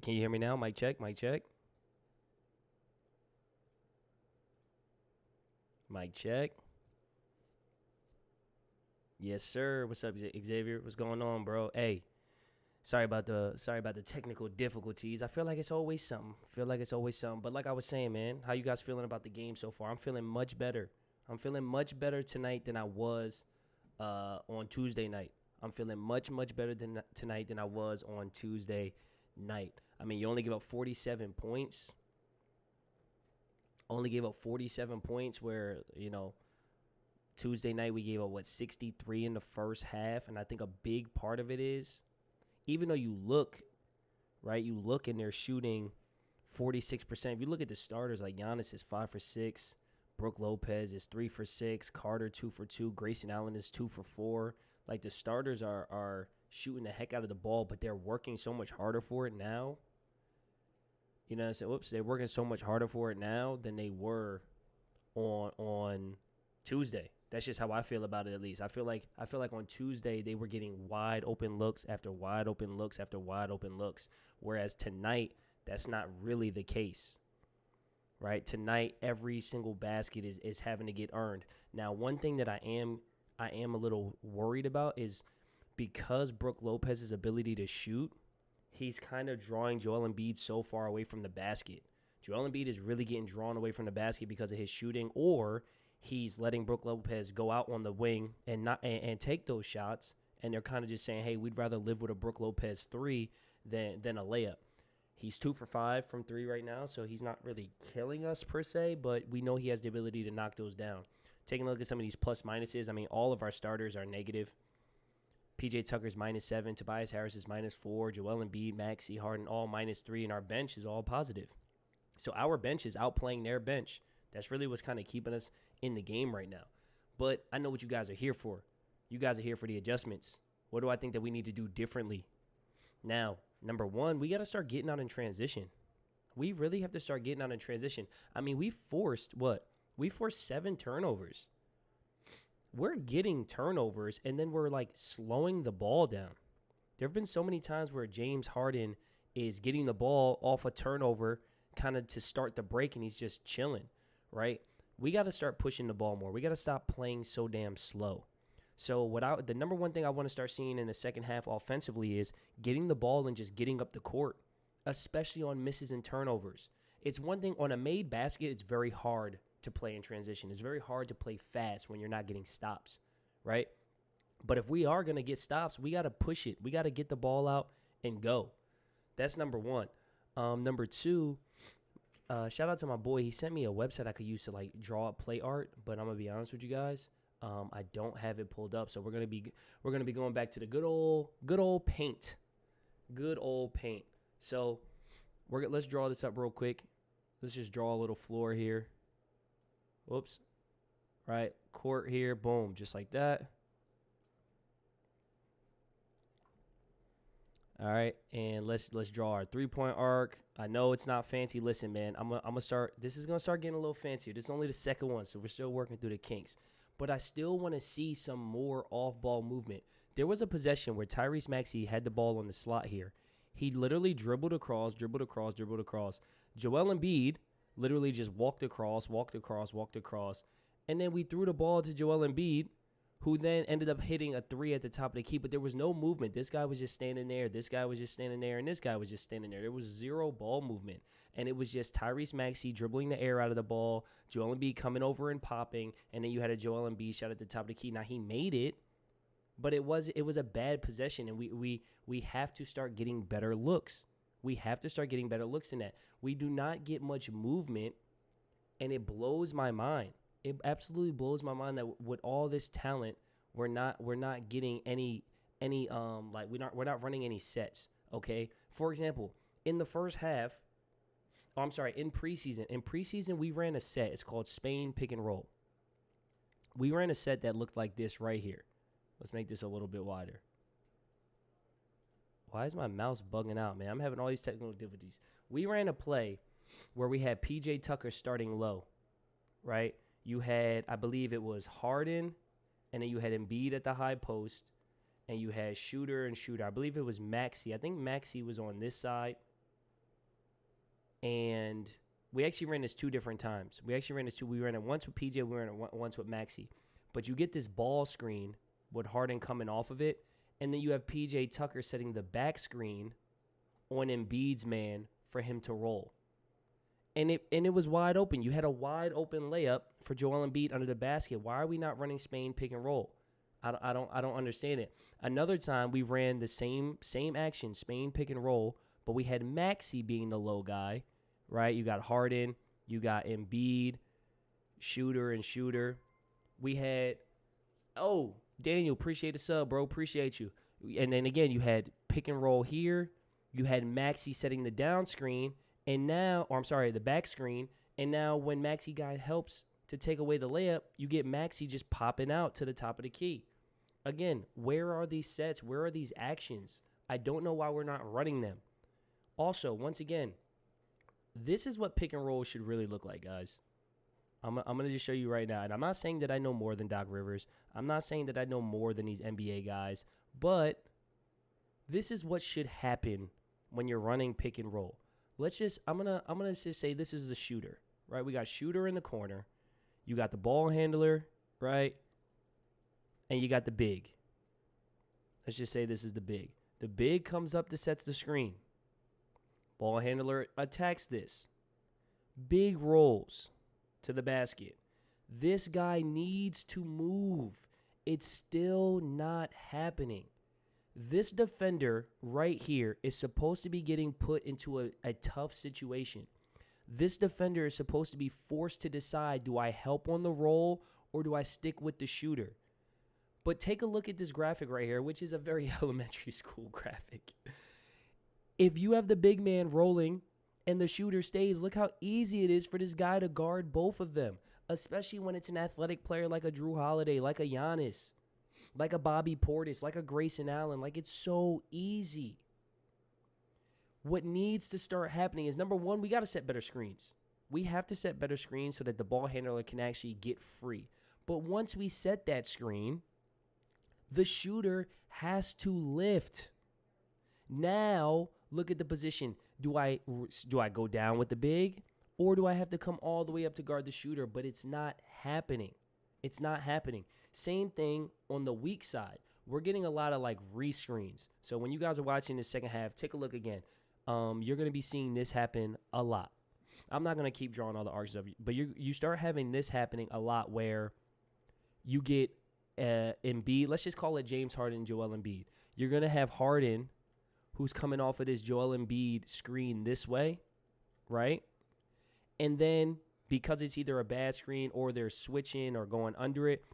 Can you hear me now? Mic check, mic check. Mic check. Yes, sir. What's up, Xavier? What's going on, bro? Hey, sorry about the technical difficulties. I feel like it's always something. But like I was saying, man, how you guys feeling about the game so far? I'm feeling much better. I'm feeling much better tonight than I was on Tuesday night. I'm feeling much better tonight than I was on Tuesday night. I mean, you only give up 47 points. Only gave up 47 points where, Tuesday night we gave up, 63 in the first half. And I think a big part of it is, even though you look and they're shooting 46%. If you look at the starters, like Giannis is 5 for 6. Brook Lopez is 3 for 6. Carter 2 for 2. Grayson Allen is 2 for 4. Like, the starters are shooting the heck out of the ball, but they're working so much harder for it now. You know what I'm saying? They're working so much harder for it now than they were on Tuesday. That's just how I feel about it, at least. I feel like on Tuesday they were getting wide open looks after wide open looks after wide open looks, whereas tonight that's not really the case. Right? Tonight every single basket is having to get earned. Now, one thing that I am a little worried about is because Brook Lopez's ability to shoot, he's kind of drawing Joel Embiid so far away from the basket. Joel Embiid is really getting drawn away from the basket because of his shooting, or he's letting Brook Lopez go out on the wing and take those shots, and they're kind of just saying, hey, we'd rather live with a Brook Lopez 3 than a layup. He's 2 for 5 from 3 right now, so he's not really killing us per se, but we know he has the ability to knock those down. Taking a look at some of these plus minuses, I mean, all of our starters are negative. PJ Tucker's -7, Tobias Harris is -4, Joel Embiid, Maxey, Harden all -3, and our bench is all positive. So our bench is outplaying their bench. That's really what's kind of keeping us in the game right now. But I know what you guys are here for. You guys are here for the adjustments. What do I think that we need to do differently? Now, number one, we got to start getting out in transition. We really have to start getting out in transition. I mean, we forced 7 turnovers. We're getting turnovers, and then we're, like, slowing the ball down. There have been so many times where James Harden is getting the ball off a turnover kind of to start the break, and he's just chilling, right? We got to start pushing the ball more. We got to stop playing so damn slow. So the number one thing I want to start seeing in the second half offensively is getting the ball and just getting up the court, especially on misses and turnovers. It's one thing on a made basket, it's very hard to play in transition. It's very hard to play fast when you're not getting stops, right? But if we are going to get stops, we got to push it. We got to get the ball out and go. That's number one. Number two, shout out to my boy. He sent me a website I could use to, like, draw up play art, but I'm going to be honest with you guys. I don't have it pulled up, so we're gonna be going back to the good old paint. Good old paint. So let's draw this up real quick. Let's just draw a little floor here. Whoops. Right, court here, boom, just like that. All right, and let's draw our 3-point arc. I know it's not fancy. Listen, man, I'm gonna start. This is gonna start getting a little fancier. This is only the second one, so we're still working through the kinks. But I still want to see some more off-ball movement. There was a possession where Tyrese Maxey had the ball on the slot here. He literally dribbled across. Joel Embiid literally just walked across. And then we threw the ball to Joel Embiid, who then ended up hitting a 3 at the top of the key. But there was no movement. This guy was just standing there. This guy was just standing there. And this guy was just standing there. There was zero ball movement. And it was just Tyrese Maxey dribbling the air out of the ball, Joel Embiid coming over and popping, and then you had a Joel Embiid shot at the top of the key. Now, he made it, but it was a bad possession, and we have to start getting better looks. We have to start getting better looks in that. We do not get much movement, and it blows my mind. It absolutely blows my mind that with all this talent, we're not getting any we're not running any sets, okay? For example, in the first half, in preseason we ran a set. It's called Spain Pick and Roll. We ran a set that looked like this right here. Let's make this a little bit wider. Why is my mouse bugging out, man? I'm having all these technical difficulties. We ran a play where we had PJ Tucker starting low, right? You had, I believe it was Harden, and then you had Embiid at the high post, and you had shooter. I believe it was Maxey. I think Maxey was on this side, And we actually ran this 2 different times. We ran it once with PJ, we ran it once with Maxey. But you get this ball screen with Harden coming off of it, and then you have PJ Tucker setting the back screen on Embiid's man for him to roll. And it was wide open. You had a wide open layup for Joel Embiid under the basket. Why are we not running Spain pick and roll? I don't understand it. Another time we ran the same action, Spain pick and roll, but we had Maxey being the low guy, right? You got Harden, you got Embiid, shooter. We had, Daniel, appreciate the sub, bro. Appreciate you. And then again, you had pick and roll here. You had Maxey setting the down screen, the back screen. And now when Maxey guy helps to take away the layup, you get Maxey just popping out to the top of the key. Again, where are these sets? Where are these actions? I don't know why we're not running them. Also, once again, this is what pick and roll should really look like, guys. I'm going to just show you right now. And I'm not saying that I know more than Doc Rivers. I'm not saying that I know more than these NBA guys. But this is what should happen when you're running pick and roll. I'm gonna just say this is the shooter, right? We got shooter in the corner. You got the ball handler, right? And you got the big. Let's just say this is the big. The big comes up to sets the screen. Ball handler attacks this. Big rolls to the basket. This guy needs to move. It's still not happening. This defender right here is supposed to be getting put into a tough situation. This defender is supposed to be forced to decide, do I help on the roll or do I stick with the shooter? But take a look at this graphic right here, which is a very elementary school graphic. If you have the big man rolling and the shooter stays, look how easy it is for this guy to guard both of them, especially when it's an athletic player like a Drew Holiday, like a Giannis, like a Bobby Portis, like a Grayson Allen. Like, it's so easy. What needs to start happening is, number one, we got to set better screens. We have to set better screens so that the ball handler can actually get free. But once we set that screen, the shooter has to lift. Now, look at the position. Do I go down with the big, or do I have to come all the way up to guard the shooter? But it's not happening. It's not happening. Same thing on the weak side. We're getting a lot of like rescreens. So when you guys are watching the second half, take a look again. You're going to be seeing this happen a lot. I'm not going to keep drawing all the arcs of you, but you start having this happening a lot where you get Embiid. Let's just call it James Harden and Joel Embiid. You're going to have Harden, who's coming off of this Joel Embiid screen this way, right? And then because it's either a bad screen or they're switching or going under it,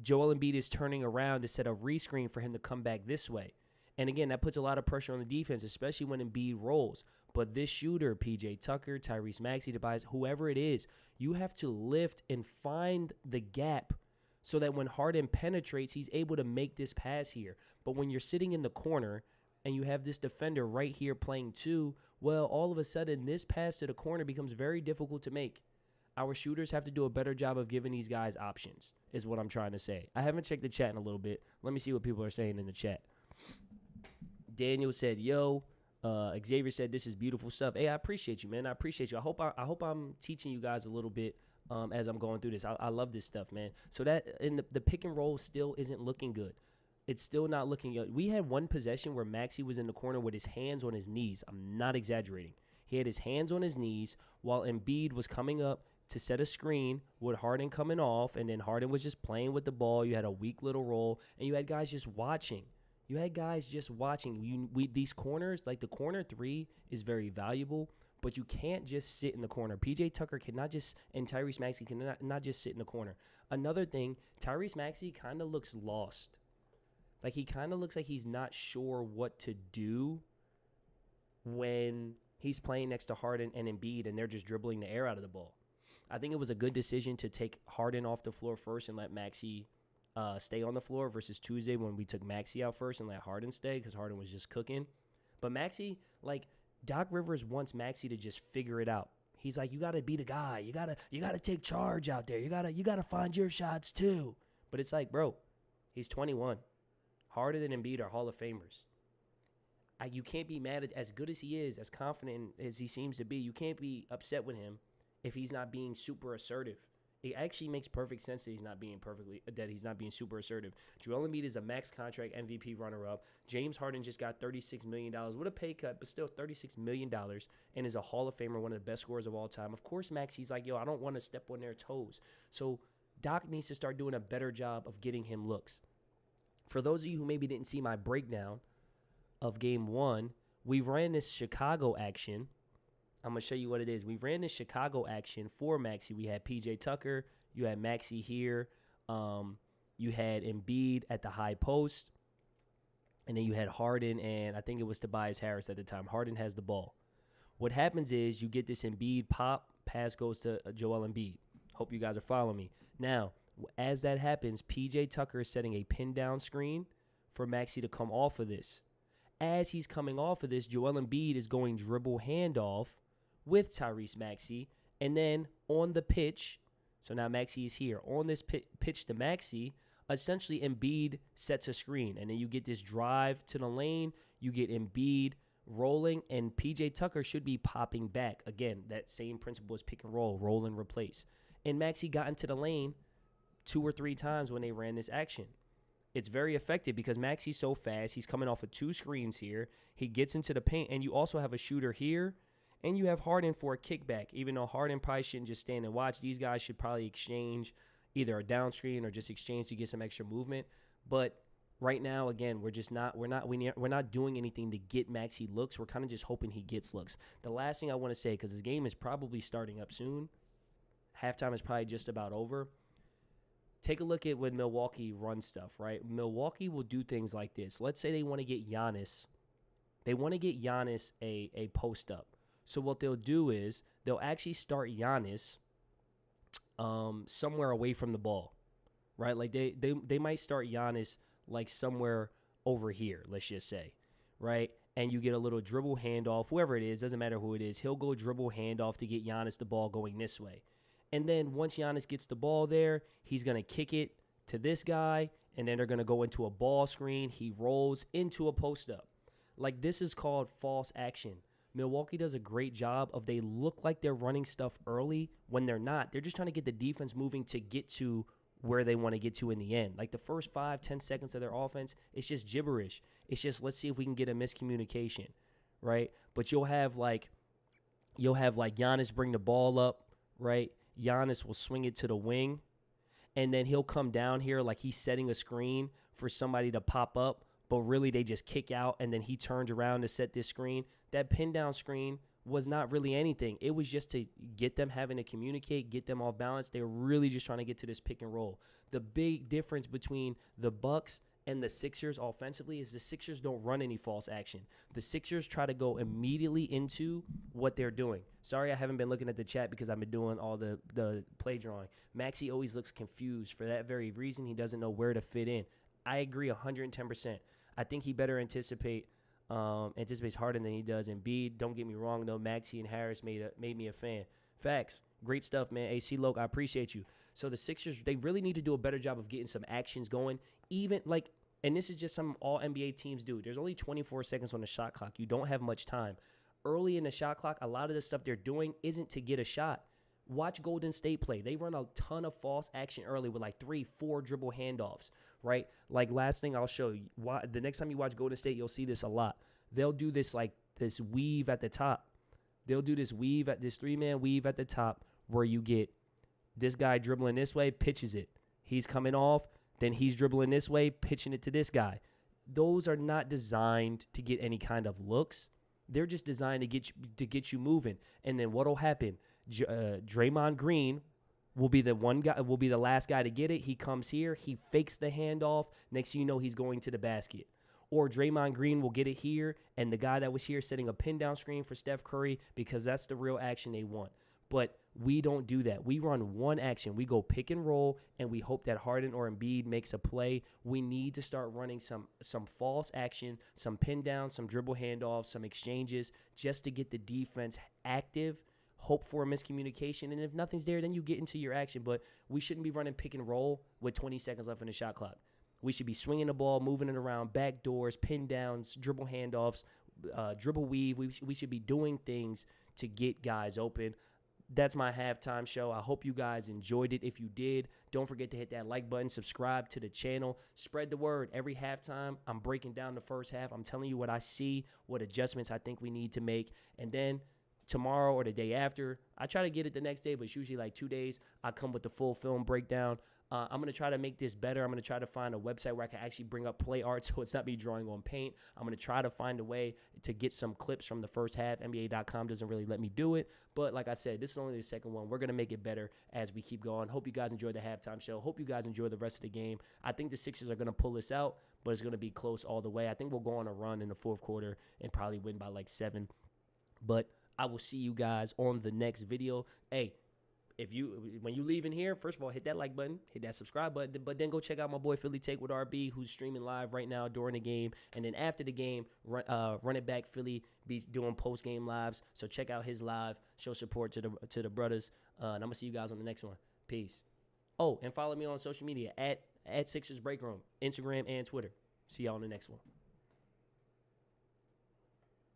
Joel Embiid is turning around to set a rescreen for him to come back this way. And again, that puts a lot of pressure on the defense, especially when Embiid rolls. But this shooter, PJ Tucker, Tyrese Maxey, Tobias, whoever it is, you have to lift and find the gap so that when Harden penetrates, he's able to make this pass here. But when you're sitting in the corner and you have this defender right here playing two, well, all of a sudden, this pass to the corner becomes very difficult to make. Our shooters have to do a better job of giving these guys options, is what I'm trying to say. I haven't checked the chat in a little bit. Let me see what people are saying in the chat. Daniel said, yo. Xavier said, this is beautiful stuff. Hey, I appreciate you, man. I appreciate you. I hope I'm teaching you guys a little bit as I'm going through this. I love this stuff, man. So that in the pick and roll still isn't looking good. It's still not looking good. We had one possession where Maxey was in the corner with his hands on his knees. I'm not exaggerating. He had his hands on his knees while Embiid was coming up to set a screen with Harden coming off, and then Harden was just playing with the ball. You had a weak little roll, and you had guys just watching. These corners, like the corner three is very valuable, but you can't just sit in the corner. PJ Tucker cannot just, and Tyrese Maxey cannot just sit in the corner. Another thing, Tyrese Maxey kind of looks lost. Like, he kind of looks like he's not sure what to do when he's playing next to Harden and Embiid, and they're just dribbling the air out of the ball. I think it was a good decision to take Harden off the floor first and let Maxey stay on the floor versus Tuesday when we took Maxey out first and let Harden stay because Harden was just cooking. But Maxey, like, Doc Rivers wants Maxey to just figure it out. He's like, you got to be the guy. You got to take charge out there. You got to find your shots too. But it's like, bro, he's 21. Harden and Embiid are Hall of Famers. You can't be mad at, as good as he is, as confident as he seems to be. You can't be upset with him if he's not being super assertive. It actually makes perfect sense that he's not being super assertive. Joel Embiid is a max contract MVP runner-up. James Harden just got $36 million with a pay cut, but still $36 million, and is a Hall of Famer, one of the best scorers of all time. Of course, Maxey's like, yo, I don't want to step on their toes. So Doc needs to start doing a better job of getting him looks. For those of you who maybe didn't see my breakdown of Game 1, we ran this Chicago action. I'm going to show you what it is. We ran this Chicago action for Maxey. We had P.J. Tucker. You had Maxey here. You had Embiid at the high post. And then you had Harden, and I think it was Tobias Harris at the time. Harden has the ball. What happens is you get this Embiid pop. Pass goes to Joel Embiid. Hope you guys are following me. Now, as that happens, P.J. Tucker is setting a pin-down screen for Maxey to come off of this. As he's coming off of this, Joel Embiid is going dribble handoff with Tyrese Maxey, and then on the pitch, so now Maxey is here. On this pitch to Maxey, essentially Embiid sets a screen, and then you get this drive to the lane. You get Embiid rolling, and P.J. Tucker should be popping back. Again, that same principle as pick and roll and replace. And Maxey got into the lane 2 or 3 times when they ran this action. It's very effective because Maxey's so fast. He's coming off of 2 screens here. He gets into the paint, and you also have a shooter here. And you have Harden for a kickback. Even though Harden probably shouldn't just stand and watch, these guys should probably exchange either a down screen or just exchange to get some extra movement. But right now, again, we're not doing anything to get Maxey looks. We're kind of just hoping he gets looks. The last thing I want to say, because this game is probably starting up soon, halftime is probably just about over. Take a look at when Milwaukee runs stuff, right? Milwaukee will do things like this. Let's say they want to get Giannis. They want to get Giannis a post up. So what they'll do is they'll actually start Giannis somewhere away from the ball, right? Like they might start Giannis like somewhere over here, let's just say, right? And you get a little dribble handoff, whoever it is, doesn't matter who it is. He'll go dribble handoff to get Giannis the ball going this way. And then once Giannis gets the ball there, he's going to kick it to this guy, and then they're going to go into a ball screen. He rolls into a post up. Like, this is called false action. Milwaukee does a great job of, they look like they're running stuff early when they're not. They're just trying to get the defense moving to get to where they want to get to in the end. Like the first 5-10 seconds of their offense, it's just gibberish. It's just, let's see if we can get a miscommunication, right? But you'll have Giannis bring the ball up, right? Giannis will swing it to the wing, and then he'll come down here like he's setting a screen for somebody to pop up, but really they just kick out, and then he turns around to set this screen. That pin down screen was not really anything. It was just to get them having to communicate, get them off balance. They were really just trying to get to this pick and roll. The big difference between the Bucks and the Sixers offensively is the Sixers don't run any false action. The Sixers try to go immediately into what they're doing. Sorry, I haven't been looking at the chat because I've been doing all the play drawing. Maxey always looks confused. For that very reason, he doesn't know where to fit in. I agree 110%. I think he better anticipates Harden than he does Embiid. Don't get me wrong, though. Maxey and Harris made me a fan. Facts. Great stuff, man. AC Loke, I appreciate you. So the Sixers, they really need to do a better job of getting some actions going. Even like, and this is just something all NBA teams do. There's only 24 seconds on the shot clock. You don't have much time. Early in the shot clock, a lot of the stuff they're doing isn't to get a shot. Watch Golden State play. They run a ton of false action early with like 3-4 dribble handoffs, right? Like, last thing I'll show you. The next time you watch Golden State, you'll see this a lot. They'll do this like this weave at the top. They'll do this weave at this 3-man weave at the top where you get this guy dribbling this way, pitches it. He's coming off, then he's dribbling this way, pitching it to this guy. Those are not designed to get any kind of looks. They're just designed to get you moving. And then what'll happen? Draymond Green will be the last guy to get it. He comes here, he fakes the handoff. Next thing you know, he's going to the basket. Or Draymond Green will get it here, and the guy that was here setting a pin down screen for Steph Curry, because that's the real action they want. But we don't do that. We run one action. We go pick and roll, and we hope that Harden or Embiid makes a play. We need to start running some false action, some pin down, some dribble handoffs, some exchanges, just to get the defense active. Hope for a miscommunication, and if nothing's there, then you get into your action. But we shouldn't be running pick and roll with 20 seconds left in the shot clock. We should be swinging the ball, moving it around, back doors, pin downs, dribble handoffs. dribble weave. We should be doing things to get guys open. That's my halftime show. I hope you guys enjoyed it. If you did, don't forget to hit that like button, subscribe to the channel, spread the word. Every halftime, I'm breaking down the first half. I'm telling you what I see, what adjustments I think we need to make. And then tomorrow or the day after, I try to get it the next day, but it's usually like 2 days. I come with the full film breakdown. I'm going to try to make this better. I'm going to try to find a website where I can actually bring up play art so it's not me drawing on paint. I'm going to try to find a way to get some clips from the first half. NBA.com doesn't really let me do it. But like I said, this is only the second one. We're going to make it better as we keep going. Hope you guys enjoyed the halftime show. Hope you guys enjoy the rest of the game. I think the Sixers are going to pull this out, but it's going to be close all the way. I think we'll go on a run in the fourth quarter and probably win by like 7. But I will see you guys on the next video. Hey, when you leave in here, first of all, hit that like button, hit that subscribe button, but then go check out my boy Philly Take with RB, who's streaming live right now during the game. And then after the game, Run It Back Philly be doing post-game lives. So check out his live, show support to the brothers. And I'm going to see you guys on the next one. Peace. Oh, and follow me on social media at Sixers Breakroom, Instagram and Twitter. See y'all on the next one.